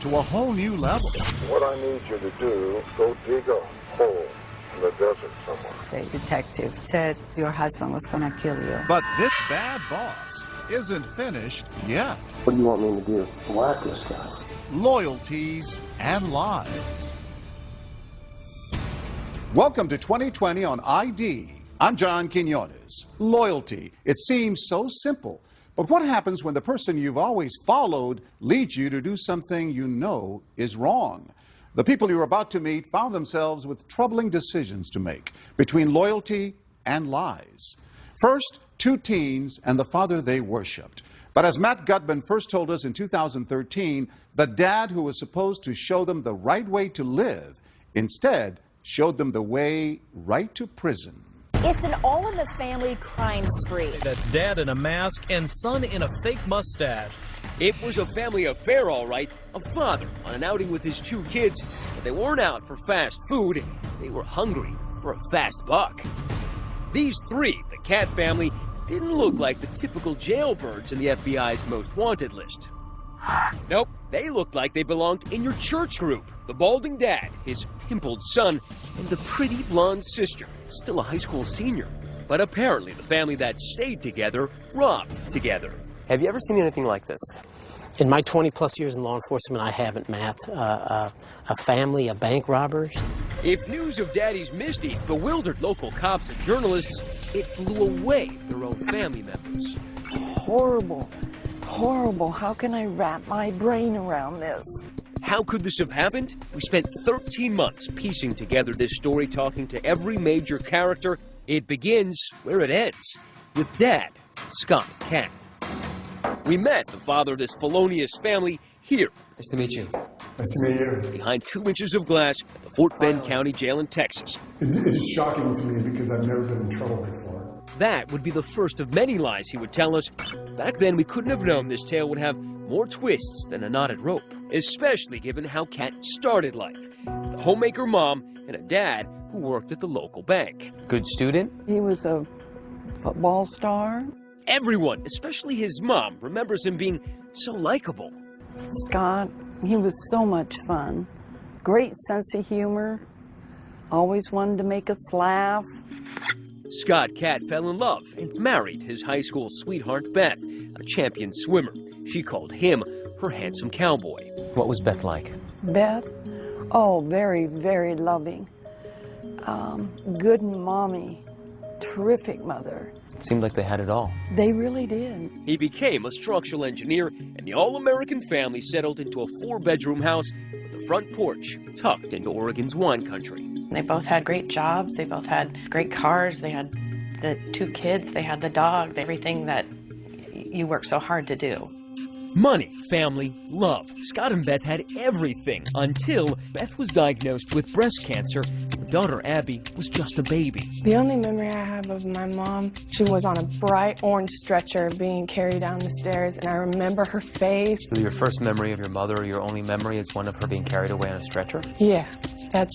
to a whole new level. What I need you to do, go dig a hole in the desert somewhere. The detective said your husband was going to kill you. But this bad boss isn't finished yet. What do you want me to do? Whack this guy. Loyalties and lies. Welcome to 2020 on ID. I'm John Quinones. Loyalty. It seems so simple. But what happens when the person you've always followed leads you to do something you know is wrong? The people you're about to meet found themselves with troubling decisions to make between loyalty and lies. First, two teens and the father they worshipped. But as Matt Gutman first told us in 2013, the dad who was supposed to show them the right way to live instead showed them the way right to prison. It's an all-in-the-family crime spree. That's dad in a mask and son in a fake mustache. It was a family affair, all right. A father on an outing with his two kids, but they weren't out for fast food. They were hungry for a fast buck. These three, the Cat family, didn't look like the typical jailbirds in the FBI's most wanted list. Nope, they looked like they belonged in your church group. The balding dad, his pimpled son, and the pretty blonde sister, still a high school senior. But apparently the family that stayed together robbed together. Have you ever seen anything like this? In my 20-plus years in law enforcement, I haven't, Matt. A family of bank robbers. If news of Daddy's misdeeds bewildered local cops and journalists, it blew away their own family members. Horrible. Horrible. How can I wrap my brain around this? How could this have happened? We spent 13 months piecing together this story, talking to every major character. It begins where it ends, with Dad, Scott Cat. We met the father of this felonious family here. Nice to meet you. Nice to meet you. Behind 2 inches of glass at the Fort Bend County Jail in Texas. It is shocking to me because I've never been in trouble before. That would be the first of many lies he would tell us. Back then, we couldn't have known this tale would have more twists than a knotted rope, especially given how Cat started life. The homemaker mom and a dad who worked at the local bank. Good student? He was a football star. Everyone, especially his mom, remembers him being so likable. Scott, he was so much fun. Great sense of humor. Always wanted to make us laugh. Scott Cat fell in love and married his high school sweetheart, Beth, a champion swimmer. She called him her handsome cowboy. What was Beth like? Beth? Oh, very, very loving. Good mommy. Terrific mother. It seemed like they had it all. They really did. He became a structural engineer, and the all-American family settled into a 4-bedroom house with a front porch tucked into Oregon's wine country. They both had great jobs. They both had great cars. They had the 2 kids. They had the dog. Everything that you work so hard to do. Money, family, love. Scott and Beth had everything until Beth was diagnosed with breast cancer. Her daughter, Abby, was just a baby. The only memory I have of my mom, she was on a bright orange stretcher being carried down the stairs, and I remember her face. So your first memory of your mother, or your only memory, is one of her being carried away on a stretcher? Yeah, that's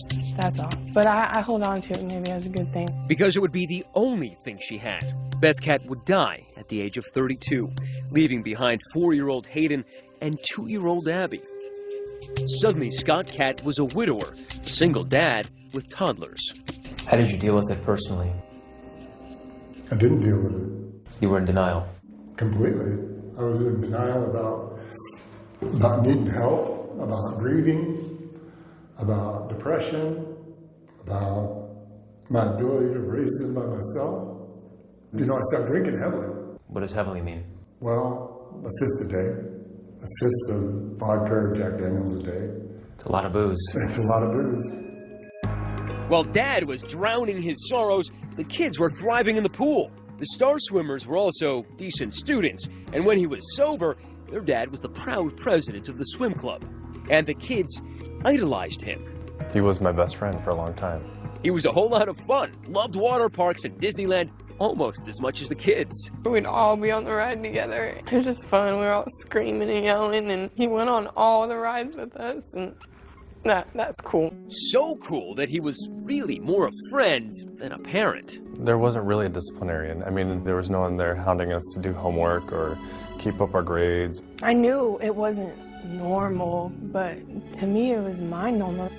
all. But I hold on to it maybe as a good thing. Because it would be the only thing she had. Beth Cat would die at the age of 32, leaving behind 4-year-old Hayden and 2-year-old Abby. Suddenly, Scott Cat was a widower, a single dad with toddlers. How did you deal with it personally? I didn't deal with it. You were in denial? Completely. I was in denial about needing help, about grieving, about depression, about my ability to raise them by myself. You know, I started drinking heavily. What does heavily mean? Well, a fifth a day. A fifth of vodka or Jack Daniels a day. It's a lot of booze. It's a lot of booze. While Dad was drowning his sorrows, the kids were thriving in the pool. The star swimmers were also decent students, and when he was sober, their dad was the proud president of the swim club. And the kids idolized him. He was my best friend for a long time. He was a whole lot of fun, loved water parks and Disneyland almost as much as the kids. We'd all be on the ride together. It was just fun. We were all screaming and yelling, and he went on all the rides with us, and that's cool. So cool that he was really more a friend than a parent. There wasn't really a disciplinarian. I mean, there was no one there hounding us to do homework or keep up our grades. I knew it wasn't normal, but to me it was my normal.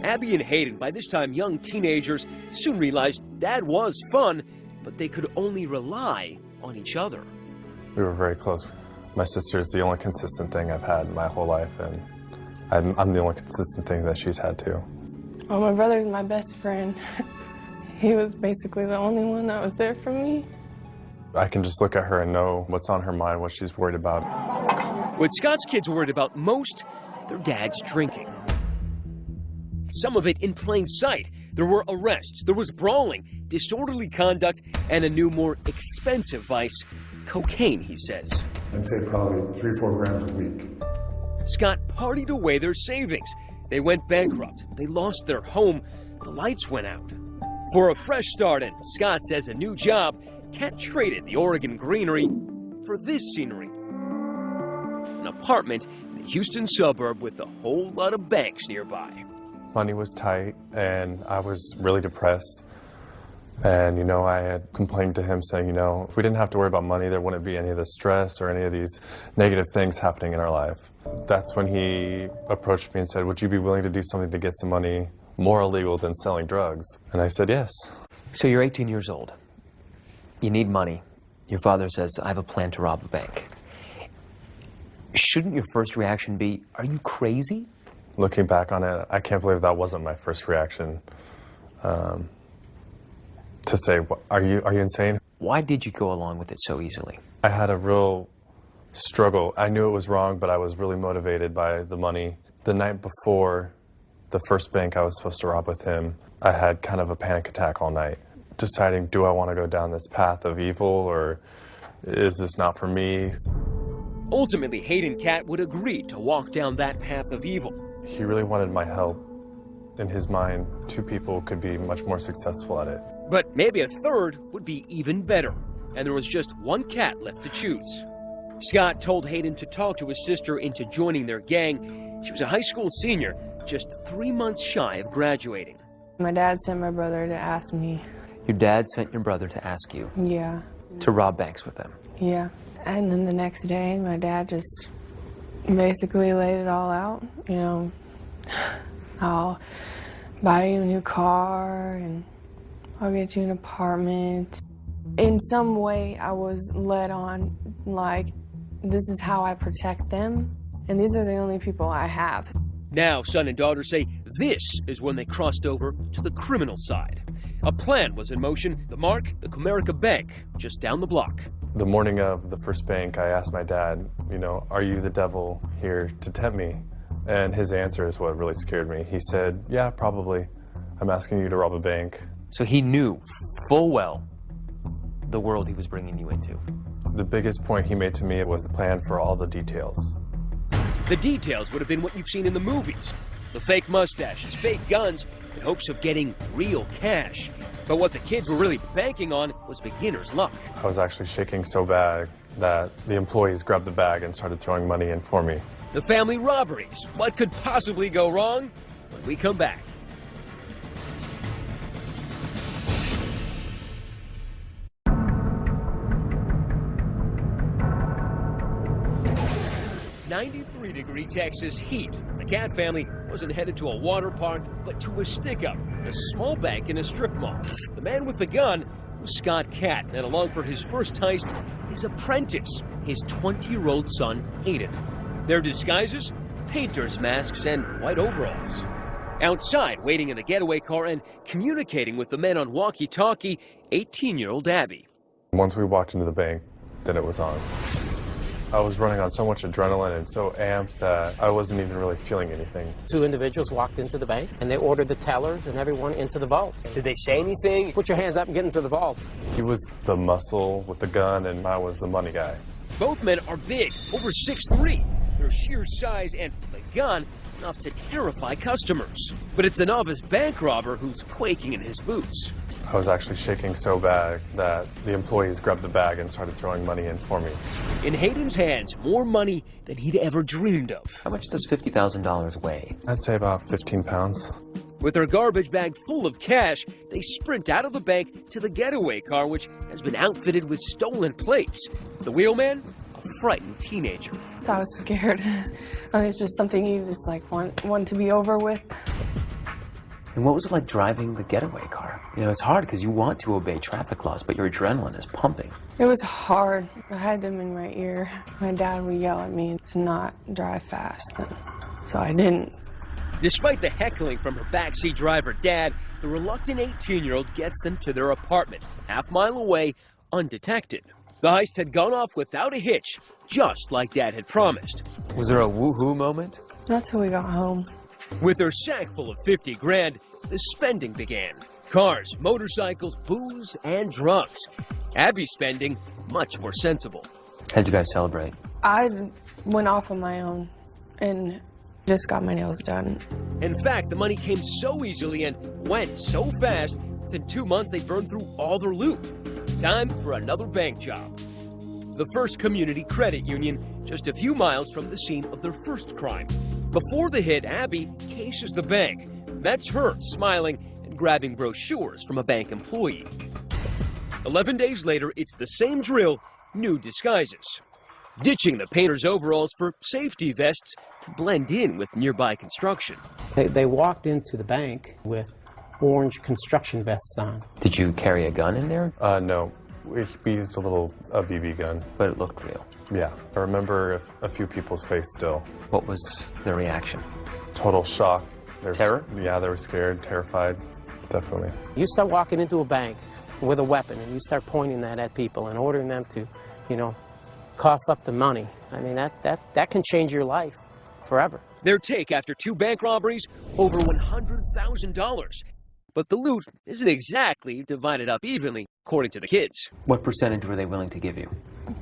Abby and Hayden, by this time young teenagers, soon realized Dad was fun, but they could only rely on each other. We were very close. My sister's the only consistent thing I've had my whole life, and I'm the only consistent thing that she's had too. Well, my brother's my best friend. He was basically the only one that was there for me. I can just look at her and know what's on her mind, what she's worried about. What Scott's kids were worried about most, their dad's drinking. Some of it in plain sight. There were arrests, there was brawling, disorderly conduct, and a new, more expensive vice, cocaine, he says. I'd say probably 3 or 4 grams a week. Scott partied away their savings. They went bankrupt. They lost their home. The lights went out. For a fresh start, and Scott says a new job, Cat traded the Oregon greenery for this scenery. An apartment in a Houston suburb with a whole lot of banks nearby. Money was tight, and I was really depressed. And, you know, I had complained to him saying, you know, if we didn't have to worry about money, there wouldn't be any of the stress or any of these negative things happening in our life. That's when he approached me and said, would you be willing to do something to get some money more illegal than selling drugs? And I said, yes. So you're 18 years old. You need money. Your father says, I have a plan to rob a bank. Shouldn't your first reaction be, are you crazy? Looking back on it, I can't believe that wasn't my first reaction. To say, are you insane? Why did you go along with it so easily? I had a real struggle. I knew it was wrong, but I was really motivated by the money. The night before the first bank I was supposed to rob with him, I had kind of a panic attack all night, deciding, do I want to go down this path of evil, or is this not for me? Ultimately, Hayden Cat would agree to walk down that path of evil. He really wanted my help. In his mind, 2 people could be much more successful at it. But maybe a third would be even better. And there was just one cat left to choose. Scott told Hayden to talk to his sister into joining their gang. She was a high school senior, just 3 months shy of graduating. My dad sent my brother to ask me. Your dad sent your brother to ask you? Yeah. To rob banks with them? Yeah. And then the next day, my dad just basically laid it all out. You know, I'll buy you a new car and I'll get you an apartment. In some way, I was led on, like, this is how I protect them, and these are the only people I have. Now, son and daughter say this is when they crossed over to the criminal side. A plan was in motion, the mark, the Comerica Bank, just down the block. The morning of the first bank, I asked my dad, you know, are you the devil here to tempt me? And his answer is what really scared me. He said, yeah, probably. I'm asking you to rob a bank. So he knew full well the world he was bringing you into. The biggest point he made to me was the plan for all the details. The details would have been what you've seen in the movies. The fake mustaches, fake guns, in hopes of getting real cash. But what the kids were really banking on was beginner's luck. I was actually shaking so bad that the employees grabbed the bag and started throwing money in for me. The family robberies. What could possibly go wrong? When we come back. .93-degree Texas heat. The Cat family wasn't headed to a water park, but to a stick-up at a small bank in a strip mall. The man with the gun was Scott Cat, and along for his first heist, his apprentice, his 20-year-old son, Hayden. Their disguises? Painters' masks and white overalls. Outside, waiting in the getaway car and communicating with the men on walkie-talkie, 18-year-old Abby. Once we walked into the bank, then it was on. I was running on so much adrenaline and so amped that I wasn't even really feeling anything. 2 individuals walked into the bank, and they ordered the tellers and everyone into the vault. Did they say anything? Put your hands up and get into the vault. He was the muscle with the gun, and I was the money guy. Both men are big, over 6'3". Their sheer size and the gun enough to terrify customers. But it's the novice bank robber who's quaking in his boots. I was actually shaking so bad that the employees grabbed the bag and started throwing money in for me. In Hayden's hands, more money than he'd ever dreamed of. How much does $50,000 weigh? I'd say about 15 pounds. With their garbage bag full of cash, they sprint out of the bank to the getaway car, which has been outfitted with stolen plates. The wheelman? A frightened teenager. I was scared. And it's just something you just like want to be over with. And what was it like driving the getaway car? You know, it's hard because you want to obey traffic laws, but your adrenaline is pumping. It was hard. I had them in my ear. My dad would yell at me to not drive fast, and so I didn't. Despite the heckling from her backseat driver dad, the reluctant 18-year-old gets them to their apartment, half-mile away, undetected. The heist had gone off without a hitch, just like Dad had promised. Was there a woohoo moment? Not till we got home. With her sack full of 50 grand, the spending began. Cars, motorcycles, booze, and drugs. Abby's spending much more sensible. How'd you guys celebrate? I went off on my own and just got my nails done. In fact, the money came so easily and went so fast, within 2 months they burned through all their loot. Time for another bank job. The First Community Credit Union, just a few miles from the scene of their first crime. Before the hit, Abby cases the bank. That's her smiling and grabbing brochures from a bank employee. 11 days later, it's the same drill, new disguises. Ditching the painter's overalls for safety vests to blend in with nearby construction. They walked into the bank with orange construction vests on. Did you carry a gun in there? No. We used a BB gun. But it looked real. Yeah. I remember a few people's face still. What was their reaction? Total shock. Terror? Yeah, they were scared, terrified, definitely. You start walking into a bank with a weapon and you start pointing that at people and ordering them to, you know, cough up the money. I mean, that can change your life forever. Their take after 2 bank robberies, over $100,000. But the loot isn't exactly divided up evenly, according to the kids. What percentage were they willing to give you?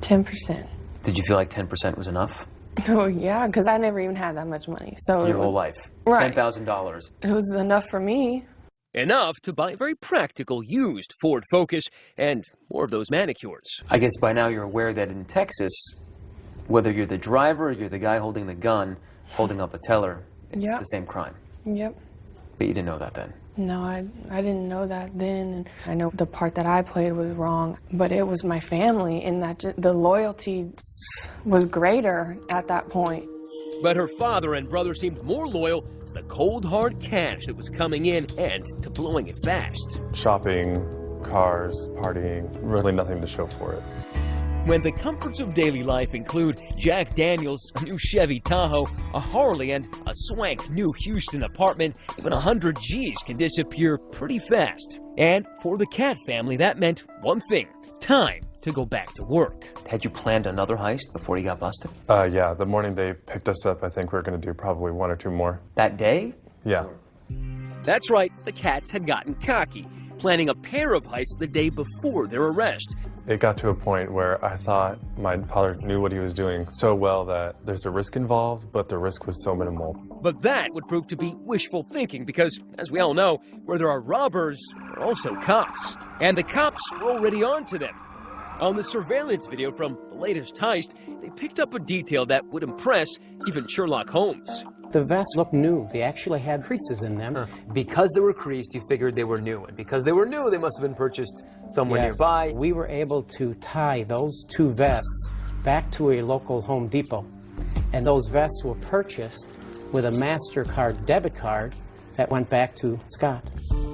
10%. Did you feel like 10% was enough? Oh, yeah, because I never even had that much money. So your whole life? Right. $10,000. It was enough for me. Enough to buy a very practical used Ford Focus and more of those manicures. I guess by now you're aware that in Texas, whether you're the driver or you're the guy holding the gun, holding up a teller, it's the same crime. Yep. But you didn't know that then? No, I didn't know that then. And I know the part that I played was wrong, but it was my family, and that the loyalty was greater at that point. But her father and brother seemed more loyal to the cold, hard cash that was coming in and to blowing it fast. Shopping, cars, partying, really nothing to show for it. When the comforts of daily life include Jack Daniels, a new Chevy Tahoe, a Harley, and a swank new Houston apartment, even 100 G's can disappear pretty fast. And for the Cat family, that meant one thing: time to go back to work. Had you planned another heist before you got busted? Yeah, the morning they picked us up, I think we were going to do probably 1 or 2 more. That day? Yeah. That's right, the Cats had gotten cocky, planning a pair of heists the day before their arrest. It got to a point where I thought my father knew what he was doing so well that there's a risk involved, but the risk was so minimal. But that would prove to be wishful thinking because, as we all know, where there are robbers, there are also cops. And the cops were already on to them. On the surveillance video from the latest heist, they picked up a detail that would impress even Sherlock Holmes. The vests looked new. They actually had creases in them. Because they were creased, you figured they were new. And because they were new, they must have been purchased somewhere nearby. We were able to tie those 2 vests back to a local Home Depot. And those vests were purchased with a MasterCard debit card that went back to Scott.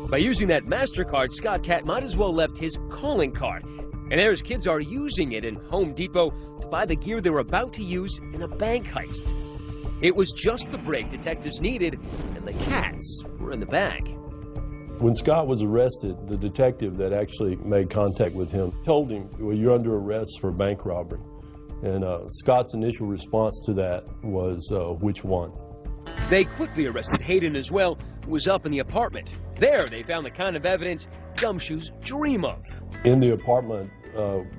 By using that MasterCard, Scott Cat might as well left his calling card. And there's kids are using it in Home Depot to buy the gear they were about to use in a bank heist. It was just the break detectives needed, and the Cats were in the bag. When Scott was arrested, the detective that actually made contact with him told him, well, you're under arrest for bank robbery. And Scott's initial response to that was, which one? They quickly arrested Hayden as well, who was up in the apartment. There, they found the kind of evidence gumshoes dream of. In the apartment,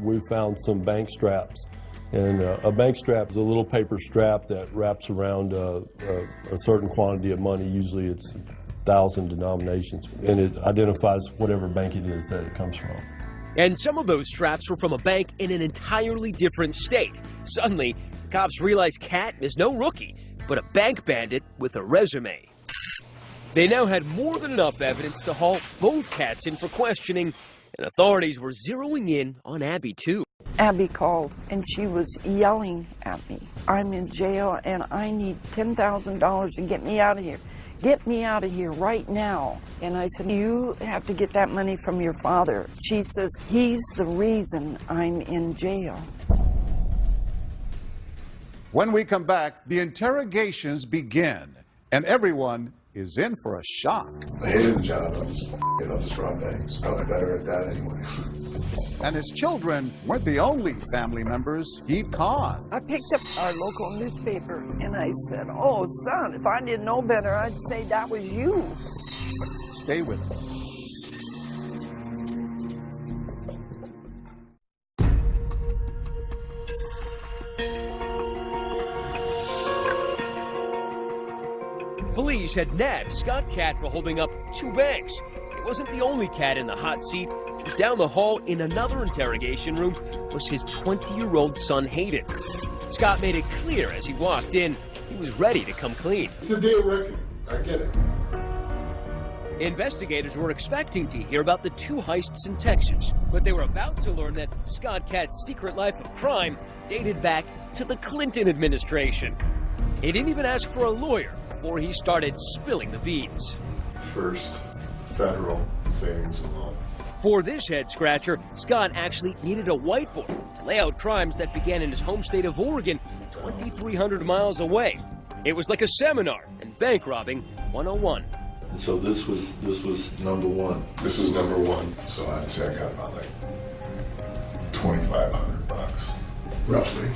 we found some bank straps. And a bank strap is a little paper strap that wraps around a certain quantity of money. Usually it's 1,000 denominations. And it identifies whatever bank it is that it comes from. And some of those straps were from a bank in an entirely different state. Suddenly, the cops realized Cat is no rookie, but a bank bandit with a resume. They now had more than enough evidence to haul both Cats in for questioning, and authorities were zeroing in on Abby, too. Abby called and she was yelling at me. I'm in jail and I need $10,000 to get me out of here. Get me out of here right now. And I said, you have to get that money from your father. She says, he's the reason I'm in jail. When we come back, the interrogations begin, and everyone is in for a shock. I hated the job. I'll just rob banks. Probably better at that anyway. And his children weren't the only family members he'd con. I picked up our local newspaper and I said, oh, son, if I didn't know better, I'd say that was you. Stay with us. Police had nabbed Scott Cat for holding up 2 banks. He wasn't the only cat in the hot seat. Just down the hall in another interrogation room was his 20-year-old son, Hayden. Scott made it clear as he walked in, he was ready to come clean. It's a day of reckoning. I get it. Investigators were expecting to hear about the 2 heists in Texas, but they were about to learn that Scott Cat's secret life of crime dated back to the Clinton administration. He didn't even ask for a lawyer before he started spilling the beans. First, federal savings and loan. For this head-scratcher, Scott actually needed a whiteboard to lay out crimes that began in his home state of Oregon, 2,300 miles away. It was like a seminar in bank robbing 101. So this was number 1. This was number 1. So I'd say I got about like $2,500, roughly.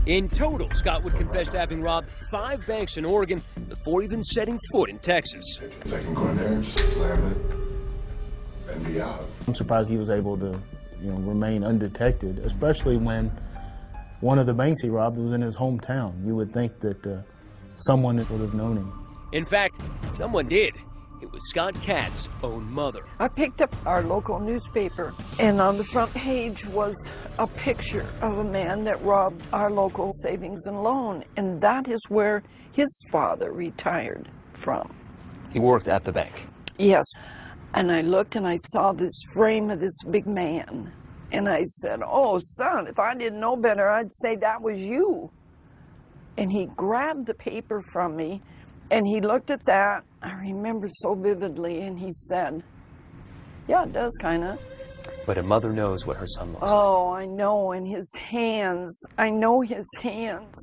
In total, Scott would confess to having robbed 5 banks in Oregon before even setting foot in Texas. I can go in there and just slam it and be out. I'm surprised he was able to, remain undetected, especially when one of the banks he robbed was in his hometown. You would think that someone would have known him. In fact, someone did. It was Scott Cat's own mother. I picked up our local newspaper, and on the front page was a picture of a man that robbed our local savings and loan, and that is where his father retired from. He worked at the bank? Yes. And I looked and I saw this frame of this big man, and I said, oh, son, if I didn't know better, I'd say that was you. And he grabbed the paper from me, and he looked at that, I remember so vividly, and he said, yeah, it does kind of. But a mother knows what her son looks like. Oh, I know, and his hands, I know his hands.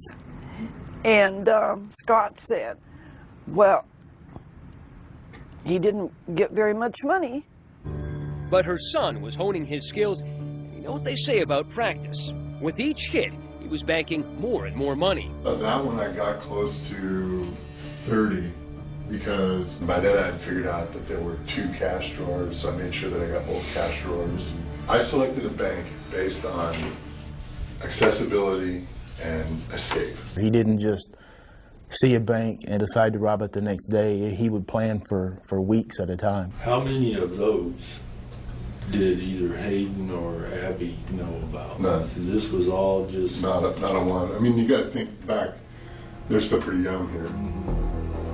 And Scott said, well, he didn't get very much money. But her son was honing his skills. You know what they say about practice. With each hit, he was banking more and more money. That one I got close to 30 because by then I had figured out that there were 2 cash drawers, so I made sure that I got both cash drawers. I selected a bank based on accessibility and escape. He didn't just see a bank and decide to rob it the next day. He would plan for weeks at a time. How many of those did either Hayden or Abby know about? None. This was all just... Not a one. I mean, you got to think back. They're still pretty young here.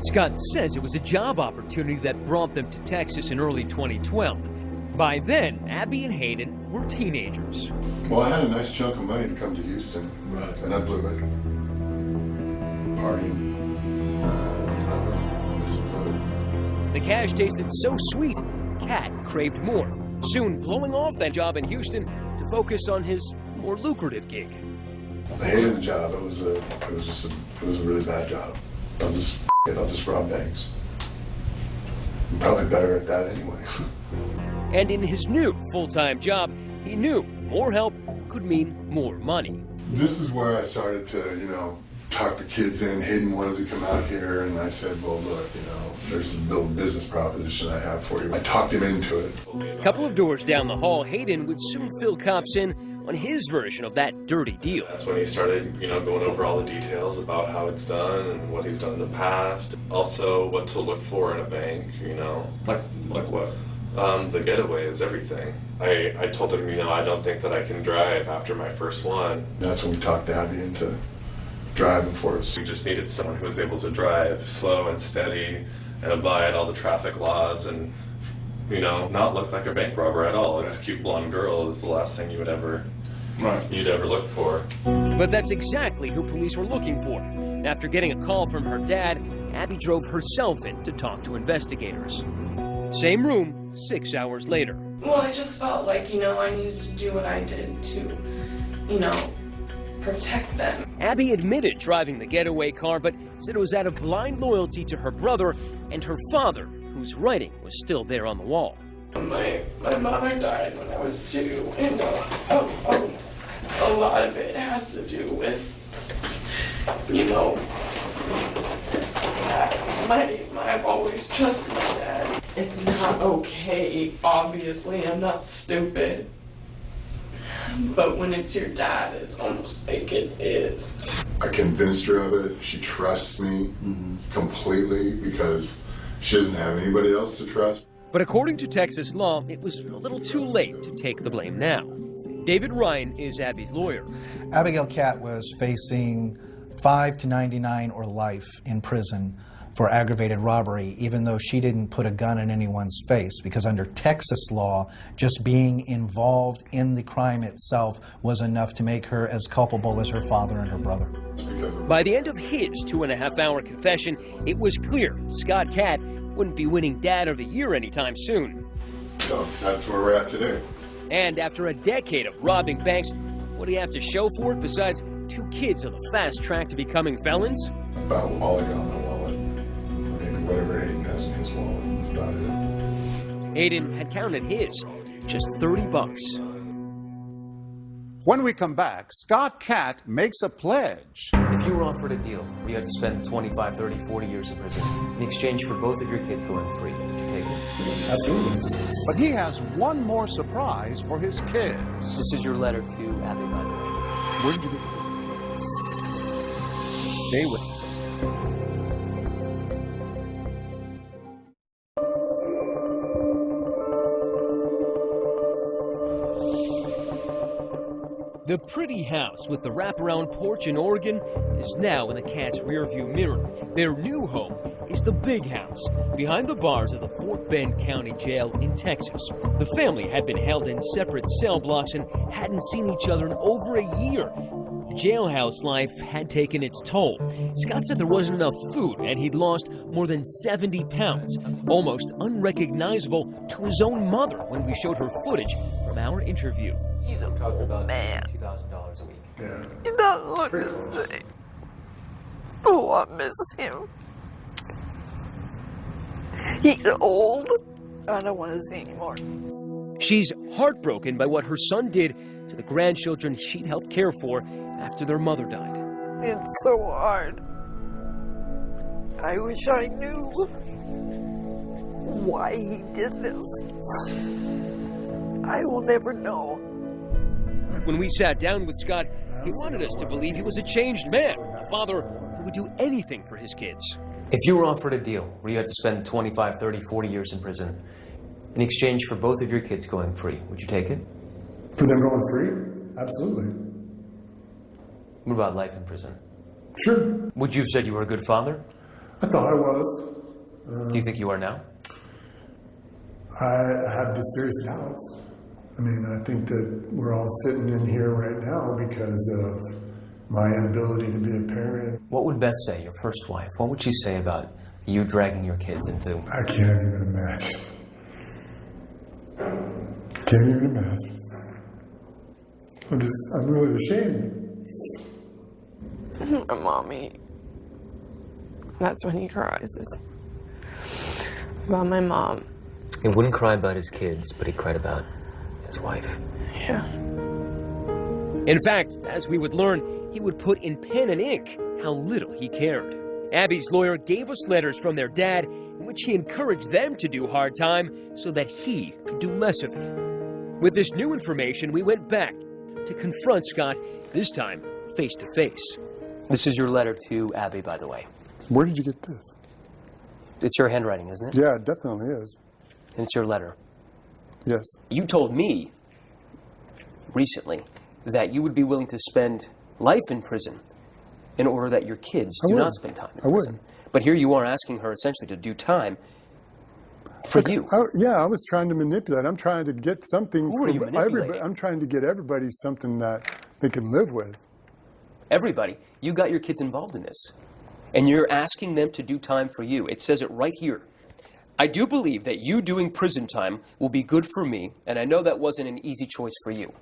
Scott says it was a job opportunity that brought them to Texas in early 2012. By then, Abby and Hayden were teenagers. Well, I had a nice chunk of money to come to Houston, right, and I blew it. Partying. I just blew it. The cash tasted so sweet, Cat craved more, soon blowing off that job in Houston to focus on his more lucrative gig. I hated the job. It was a really bad job. I'll just rob banks. I'm probably better at that anyway. And in his new full-time job, he knew more help could mean more money. This is where I started to, talk the kids in. Hayden wanted to come out here, and I said, well, look, there's a business proposition I have for you. I talked him into it. A couple of doors down the hall, Hayden would soon fill cops in on his version of that dirty deal. That's when he started, going over all the details about how it's done and what he's done in the past. Also, what to look for in a bank, Like what? The getaway is everything. I told him, I don't think that I can drive after my first one. That's when we talked Abby into driving for us. We just needed someone who was able to drive slow and steady and abide all the traffic laws and, not look like a bank robber at all. This cute blonde girl is the last thing you would ever you'd ever look for. But that's exactly who police were looking for. After getting a call from her dad, Abby drove herself in to talk to investigators. Same room, 6 hours later. Well, I just felt like, I needed to do what I did to, protect them. Abby admitted driving the getaway car, but said it was out of blind loyalty to her brother and her father, whose writing was still there on the wall. My mother died when I was 2, and a lot of it has to do with, I've always trusted my dad. It's not okay, obviously, I'm not stupid. But when it's your dad, it's almost like it is. I convinced her of it. She trusts me completely because she doesn't have anybody else to trust. But according to Texas law, it was a little too late to take the blame now. David Ryan is Abby's lawyer. Abigail Catt was facing 5 to 99 or life in prison for aggravated robbery, even though she didn't put a gun in anyone's face, because under Texas law, just being involved in the crime itself was enough to make her as culpable as her father and her brother. By the end of his 2.5-hour confession, it was clear Scott Catt wouldn't be winning Dad of the Year anytime soon. So that's where we're at today. And after a decade of robbing banks, what do you have to show for it besides 2 kids on the fast track to becoming felons? About all I got in my wallet. Maybe whatever Aiden has in his wallet. That's about it. Aiden had counted his, just $30. When we come back, Scott Catt makes a pledge. If you were offered a deal where you had to spend 25, 30, 40 years in prison in exchange for both of your kids going free, would you take it? Absolutely. But he has one more surprise for his kids. This is your letter to Abby, by the way. Where did you get this? Stay with us. The pretty house with the wraparound porch in Oregon is now in the Catt's rearview mirror. Their new home is the big house behind the bars of the Fort Bend County Jail in Texas. The family had been held in separate cell blocks and hadn't seen each other in over a year. Jailhouse life had taken its toll. Scott said there wasn't enough food and he'd lost more than 70 pounds, almost unrecognizable to his own mother when we showed her footage from our interview. He's talking about man. $2,000 a week. Yeah. He doesn't look the same. Oh, I miss him. He's old. I don't want to see anymore. She's heartbroken by what her son did to the grandchildren she'd helped care for after their mother died. It's so hard. I wish I knew why he did this. I will never know. When we sat down with Scott, he wanted us to believe he was a changed man, a father who would do anything for his kids. If you were offered a deal where you had to spend 25, 30, 40 years in prison in exchange for both of your kids going free, would you take it? For them going free? Absolutely. What about life in prison? Sure. Would you have said you were a good father? I thought I was. Do you think you are now? I have the serious doubts. I mean, I think that we're all sitting in here right now because of my inability to be a parent. What would Beth say, your first wife? What would she say about you dragging your kids into... I can't even imagine. Can't even imagine. I'm really ashamed. Mommy. That's when he cries. About my mom. He wouldn't cry about his kids, but he cried about his wife. Yeah. In fact, as we would learn, he would put in pen and ink how little he cared. Abby's lawyer gave us letters from their dad in which he encouraged them to do hard time so that he could do less of it. With this new information, we went back to confront Scott, this time face to face. This is your letter to Abby, by the way. Where did you get this? It's your handwriting, isn't it? Yeah, it definitely is. And it's your letter. Yes. You told me recently that you would be willing to spend life in prison in order that your kids do not spend time in prison. I would. But here you are asking her essentially to do time. For you? Yeah, I was trying to manipulate. I'm trying to get something Who are you from everybody. manipulating? I'm trying to get everybody something that they can live with. Everybody. You got your kids involved in this. And you're asking them to do time for you. It says it right here. I do believe that you doing prison time will be good for me, and I know that wasn't an easy choice for you.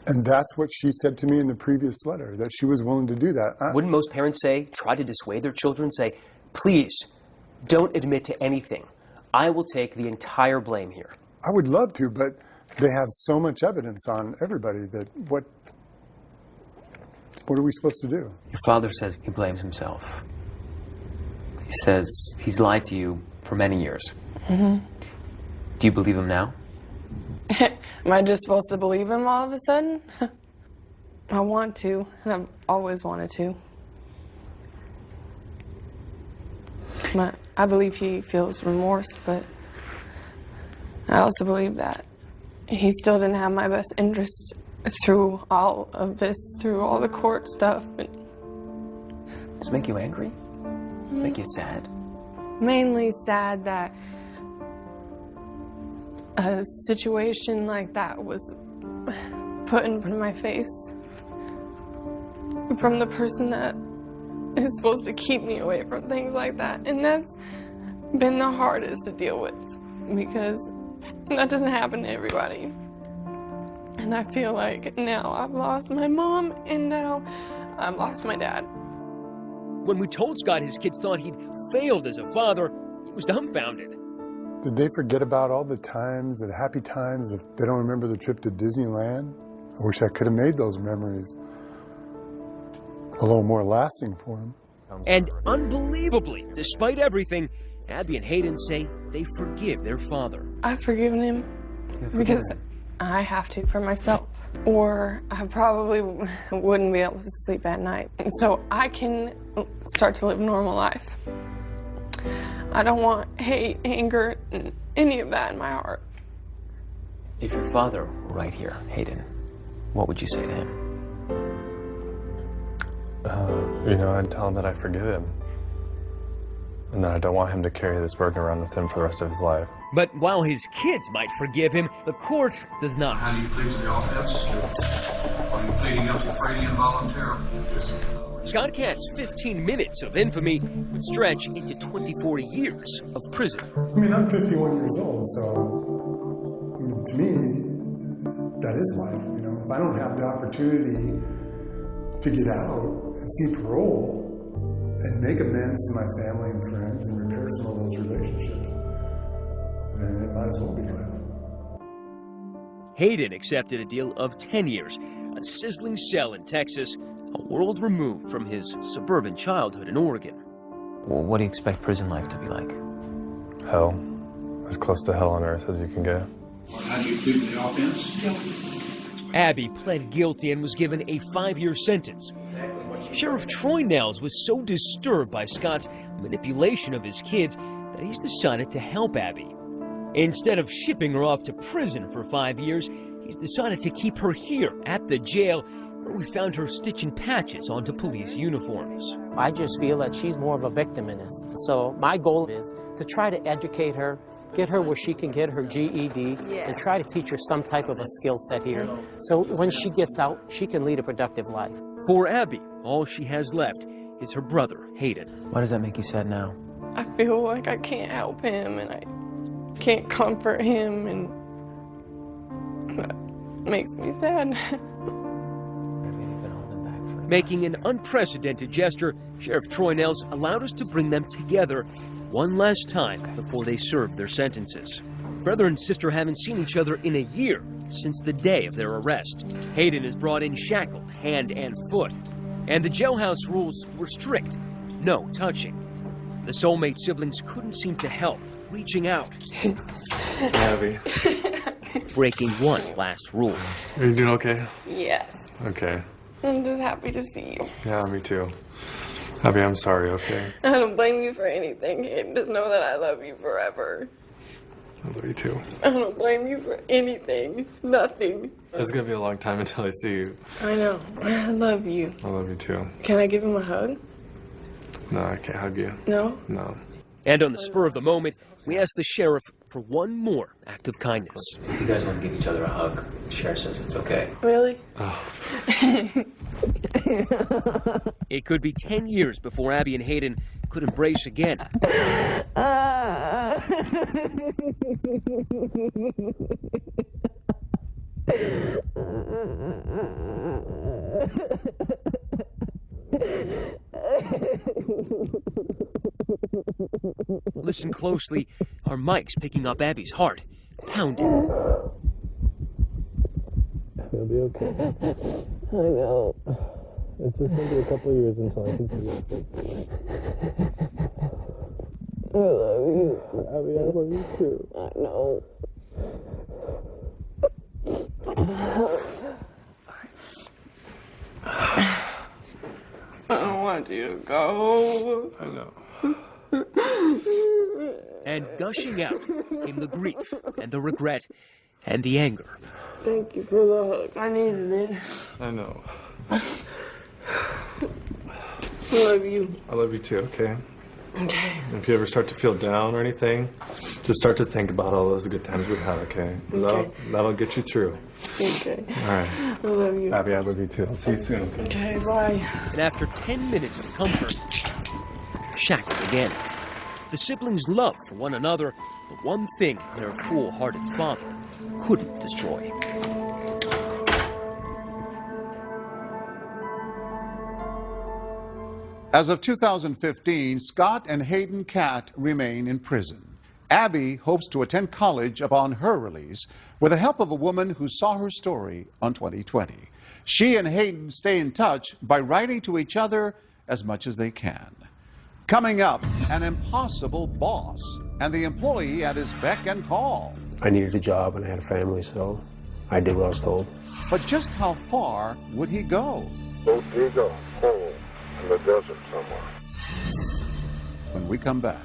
And that's what she said to me in the previous letter, that she was willing to do that. Wouldn't most parents say, try to dissuade their children, say, please, don't admit to anything. I will take the entire blame here. I would love to, but they have so much evidence on everybody that what are we supposed to do? Your father says he blames himself. He says he's lied to you for many years. Mm-hmm. Do you believe him now? Am I just supposed to believe him all of a sudden? I want to, and I've always wanted to. But I believe he feels remorse, but I also believe that he still didn't have my best interests through all of this, through all the court stuff. Does it make you angry? Make you sad? Mainly sad that a situation like that was put in front of my face from the person that is supposed to keep me away from things like that. And that's been the hardest to deal with, because that doesn't happen to everybody. And I feel like now I've lost my mom, and now I've lost my dad. When we told Scott his kids thought he'd failed as a father, he was dumbfounded. Did they forget about all the times, the happy times, if they don't remember the trip to Disneyland? I wish I could have made those memories a little more lasting for them. And unbelievably, despite everything, Abby and Hayden say they forgive their father. I've forgiven him because I have to for myself, or I probably wouldn't be able to sleep at night. So I can start to live a normal life. I don't want hate, anger, any of that in my heart. If your father were right here, Hayden, what would you say to him? You know, I'd tell him that I forgive him. And that I don't want him to carry this burden around with him for the rest of his life. But while his kids might forgive him, the court does not. How do you plead to the offense? Are you pleading guilty freely and voluntarily? Scott Katz's 15 minutes of infamy would stretch into 24 years of prison. I mean, I'm 51 years old, so I mean, to me, that is life. You know, if I don't have the opportunity to get out and see parole and make amends to my family and friends and repair some of those relationships, then it might as well be life. Hayden accepted a deal of 10 years, a sizzling cell in Texas, a world removed from his suburban childhood in Oregon. Well, what do you expect prison life to be like? Hell. As close to hell on earth as you can get. How do you plead to the offense? Abby pled guilty and was given a 5-year sentence. Sheriff Troy Nels was so disturbed by Scott's manipulation of his kids that he's decided to help Abby. Instead of shipping her off to prison for 5 years, he's decided to keep her here at the jail, where we found her stitching patches onto police uniforms. I just feel that she's more of a victim in this. So my goal is to try to educate her, get her where she can get her GED, and try to teach her some type of a skill set here. So when she gets out, she can lead a productive life. For Abby, all she has left is her brother, Hayden. Why does that make you sad now? I feel like I can't help him, and I can't comfort him, and that makes me sad. Making an unprecedented gesture, Sheriff Troy Nels allowed us to bring them together one last time before they served their sentences. Brother and sister haven't seen each other in a year since the day of their arrest. Hayden is brought in shackled, hand and foot. And the jailhouse rules were strict. No touching. The soulmate siblings couldn't seem to help, reaching out. Abby. Breaking one last rule. Are you doing okay? Yes. Okay. I'm just happy to see you. Yeah, me too. Abby, I'm sorry, okay? I don't blame you for anything. Just know that I love you forever. I love you too. I don't blame you for anything. Nothing. It's gonna be a long time until I see you. I know. I love you. I love you too. Can I give him a hug? No, I can't hug you. No? No. And on the spur of the moment, we asked the sheriff for one more act of kindness. You guys want to give each other a hug? The sheriff says it's okay. Really? Oh. It could be 10 years before Abby and Hayden could embrace again. Listen closely. Our mic's picking up Abby's heart, pounding. It'll be okay. I know. It's just going to be a couple of years until I can see it. I love you. Abby, I love you too. I know. I don't want you to go. I know. And gushing out came the grief and the regret and the anger. Thank you for the hug. I needed it. I know. I love you. I love you too, okay? Okay. If you ever start to feel down or anything, just start to think about all those good times we've had, okay? Okay. That'll get you through. Okay. All right. I love you. Abby, I love you too. I'll see you soon. Okay, bye. And after 10 minutes of comfort, shackled again. The siblings' love for one another, the one thing their fool-hearted father couldn't destroy. As of 2015, Scott and Hayden Catt remain in prison. Abby hopes to attend college upon her release with the help of a woman who saw her story on 2020. She and Hayden stay in touch by writing to each other as much as they can. Coming up, an impossible boss and the employee at his beck and call. I needed a job and I had a family, so I did what I was told. But just how far would he go? Go dig a hole in the desert somewhere. When we come back.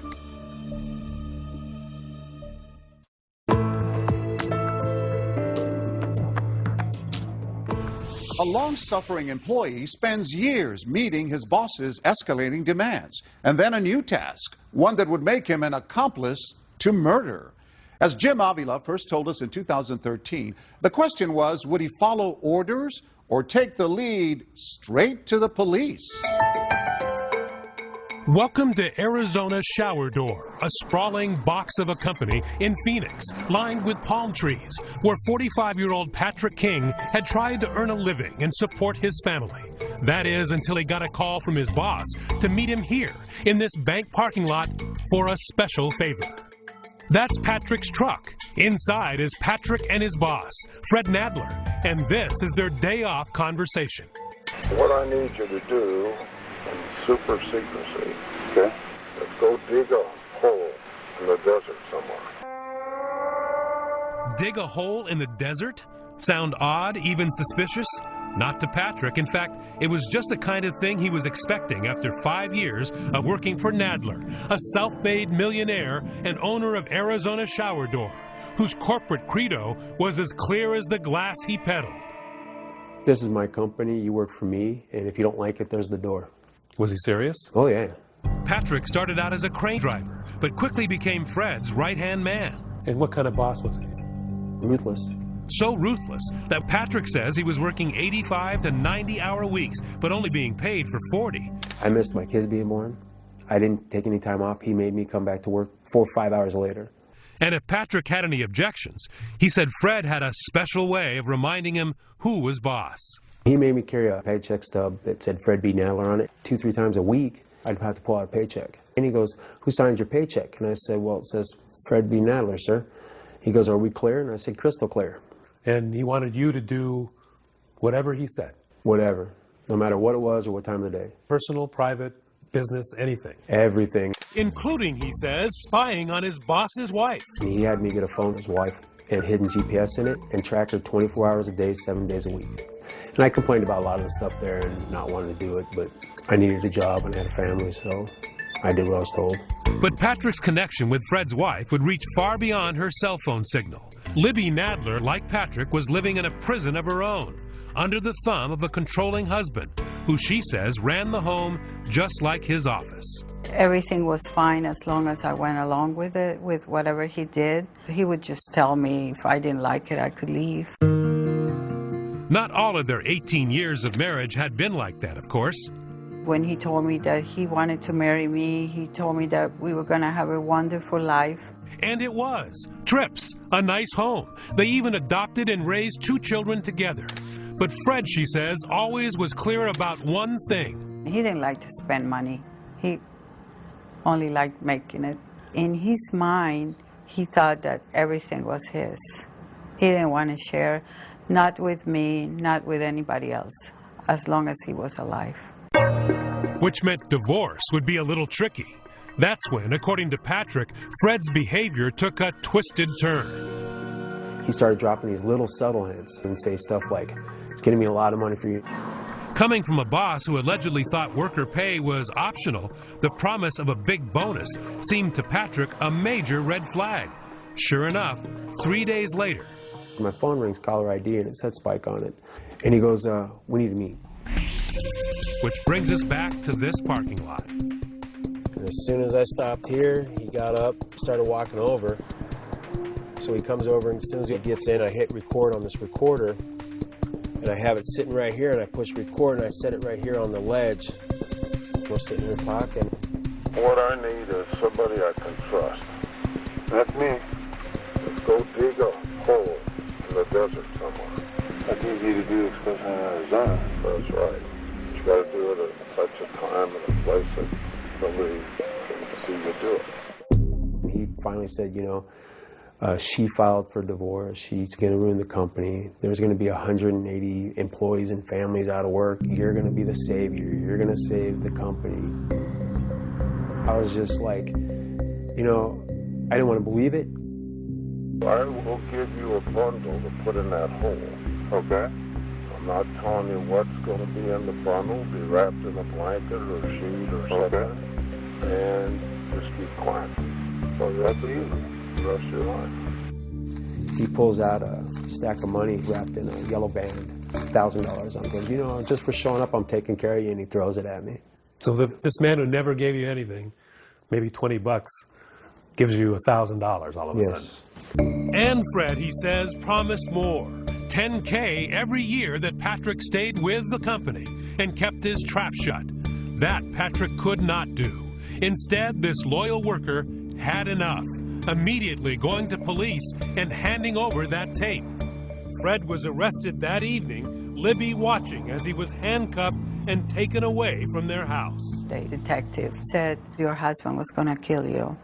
A long-suffering employee spends years meeting his boss's escalating demands, and then a new task, one that would make him an accomplice to murder. As Jim Avila first told us in 2013, the question was, would he follow orders or take the lead straight to the police? Welcome to Arizona Shower Door, a sprawling box of a company in Phoenix, lined with palm trees, where 45-year-old Patrick King had tried to earn a living and support his family. That is, until he got a call from his boss to meet him here, in this bank parking lot, for a special favor. That's Patrick's truck. Inside is Patrick and his boss, Fred Nadler, and this is their day-off conversation. What I need you to do in super secrecy, okay, is go dig a hole in the desert somewhere. Dig a hole in the desert? Sound odd, even suspicious? Not to Patrick. In fact, it was just the kind of thing he was expecting after 5 years of working for Nadler, a self-made millionaire and owner of Arizona Shower Door, whose corporate credo was as clear as the glass he peddled. This is my company, you work for me, and if you don't like it, there's the door. Was he serious? Oh, yeah. Patrick started out as a crane driver, but quickly became Fred's right-hand man. And what kind of boss was he? Ruthless. So ruthless that Patrick says he was working 85 to 90-hour weeks, but only being paid for 40. I missed my kids being born. I didn't take any time off. He made me come back to work 4 or 5 hours later. And if Patrick had any objections, he said Fred had a special way of reminding him who was boss. He made me carry a paycheck stub that said Fred B. Nadler on it. 2-3 times a week, I'd have to pull out a paycheck. And he goes, "Who signs your paycheck?" And I said, "Well, it says Fred B. Nadler, sir." He goes, "Are we clear?" And I said, "Crystal clear." And he wanted you to do whatever he said? Whatever, no matter what it was or what time of the day. Personal, private, business, anything? Everything. Including, he says, spying on his boss's wife. And he had me get a phone with his wife and hidden GPS in it and track her 24 hours a day, 7 days a week. And I complained about a lot of the stuff there and not wanting to do it, but I needed a job and I had a family, so I did what I was told. But Patrick's connection with Fred's wife would reach far beyond her cell phone signal. Libby Nadler, like Patrick, was living in a prison of her own, under the thumb of a controlling husband, who she says ran the home just like his office. Everything was fine as long as I went along with it, with whatever he did. He would just tell me if I didn't like it, I could leave. Not all of their 18 years of marriage had been like that, of course. When he told me that he wanted to marry me, he told me that we were going to have a wonderful life. And it was. Trips, a nice home. They even adopted and raised 2 children together. But Fred, she says, always was clear about one thing. He didn't like to spend money. He only liked making it. In his mind, he thought that everything was his. He didn't want to share, not with me, not with anybody else, as long as he was alive. Which meant divorce would be a little tricky. That's when, according to Patrick, Fred's behavior took a twisted turn. He started dropping these little subtle hints and say stuff like, "It's getting me a lot of money for you." Coming from a boss who allegedly thought worker pay was optional, the promise of a big bonus seemed to Patrick a major red flag. Sure enough, 3 days later. My phone rings, caller ID, and it said Spike on it. And he goes, "We need to meet." Which brings us back to this parking lot. And as soon as I stopped here, he got up, started walking over. So he comes over, and as soon as he gets in, I hit record on this recorder. And I have it sitting right here, and I push record, and I set it right here on the ledge. We're sitting here talking. What I need is somebody I can trust. That's me. Let's go dig a hole in the desert somewhere. That's easy to do, especially in Arizona. That's right. You got to do it at such a time and a place that nobody can see you do it. And he finally said, she filed for divorce. She's going to ruin the company. There's going to be 180 employees and families out of work. You're going to be the savior. You're going to save the company. I was just like, I didn't want to believe it. I will give you a bundle to put in that hole, okay? I'm not telling you what's going to be in the bundle. Be wrapped in a blanket or a sheet or something. Okay. And just keep quiet. So that's easy. The rest of your life. He pulls out a stack of money wrapped in a yellow band, $1,000 on it. Goes, just for showing up, I'm taking care of you, and he throws it at me. So this man who never gave you anything, maybe $20, gives you $1,000 all of a sudden. And Fred, he says, promised more. $10K every year that Patrick stayed with the company and kept his trap shut. That Patrick could not do. Instead, this loyal worker had enough, immediately going to police and handing over that tape. Fred was arrested that evening, Libby watching as he was handcuffed and taken away from their house. The detective said your husband was going to kill you.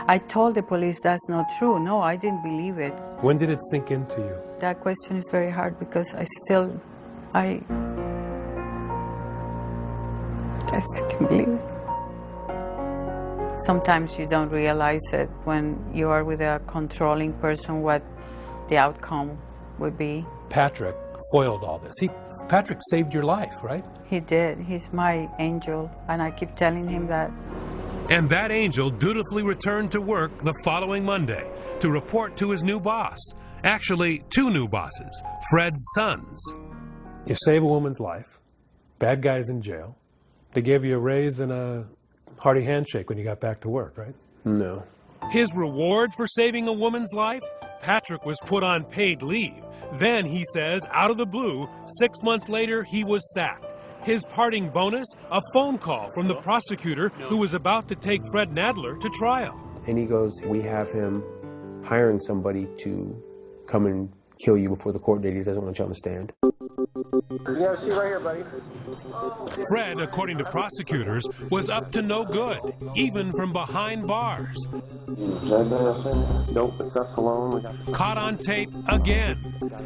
I told the police that's not true. No, I didn't believe it. When did it sink into you? That question is very hard because I still can't believe it. Sometimes you don't realize it when you are with a controlling person what the outcome would be. Patrick foiled all this. Patrick saved your life, right? He did. He's my angel, and I keep telling him that. And that angel dutifully returned to work the following Monday to report to his new boss. Actually, 2 new bosses, Fred's sons. You save a woman's life. Bad guy's in jail. They gave you a raise and a hearty handshake when you got back to work, right? No. His reward for saving a woman's life? Patrick was put on paid leave. Then, he says, out of the blue, 6 months later, he was sacked. His parting bonus, a phone call from the prosecutor who was about to take Fred Nadler to trial. And he goes, we have him hiring somebody to come and kill you before the court date. He doesn't want you on the stand. You have a seat right here, buddy. Fred, according to prosecutors, was up to no good, even from behind bars. Nope, it's us alone. Caught on tape again.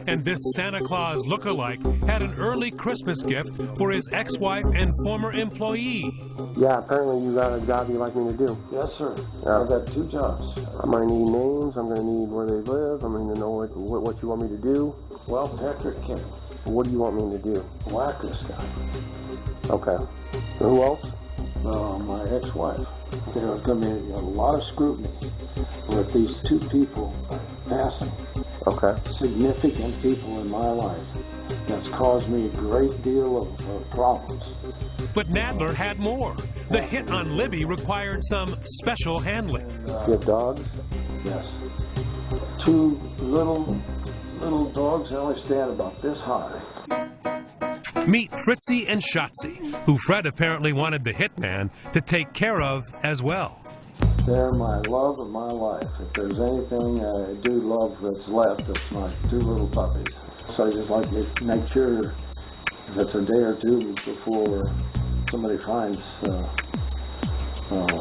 And this Santa Claus lookalike had an early Christmas gift for his ex-wife and former employee. Yeah, apparently you got a job you'd like me to do. Yes, sir. I've got 2 jobs. I'm going to need names. I'm going to need where they live. I'm going to know what you want me to do. Well, Patrick Kim. What do you want me to do? Whack this guy. Okay. Who else? My ex-wife. There's going to be a lot of scrutiny with these 2 people passing. Okay. Significant people in my life. that's caused me a great deal of problems. But Nadler had more. The hit on Libby required some special handling. You have dogs? Yes. 2 little dogs, they only stand about this high. Meet Fritzy and Shotzi, who Fred apparently wanted the hitman to take care of as well. They're my love of my life. If there's anything I do love that's left, it's my 2 little puppies. So I just like to make sure if it's a day or 2 before somebody finds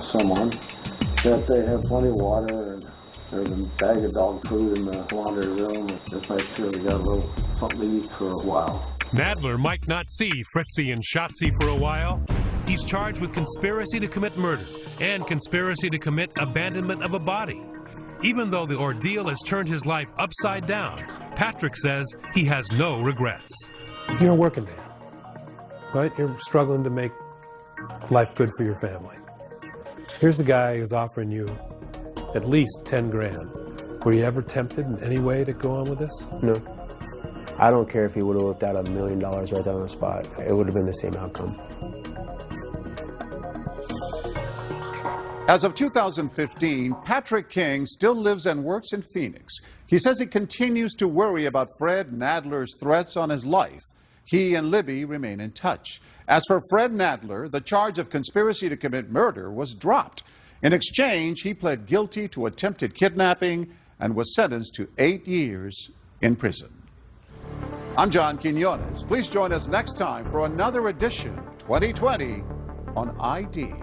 someone, that they have plenty of water and there's a bag of dog food in the laundry room. Just make sure they got a little something to eat for a while. Nadler might not see Fritzy and Shotzi for a while. He's charged with conspiracy to commit murder and conspiracy to commit abandonment of a body. Even though the ordeal has turned his life upside down, Patrick says he has no regrets. You're a working man, right? You're struggling to make life good for your family. Here's a guy who's offering you at least 10 grand. Were you ever tempted in any way to go on with this? No. I don't care if he would have looked out $1 million right there on the spot. It would have been the same outcome. As of 2015, Patrick King still lives and works in Phoenix. He says he continues to worry about Fred Nadler's threats on his life. He and Libby remain in touch. As for Fred Nadler, the charge of conspiracy to commit murder was dropped. In exchange, he pled guilty to attempted kidnapping and was sentenced to 8 years in prison. I'm John Quinones. Please join us next time for another edition, 2020, on ID.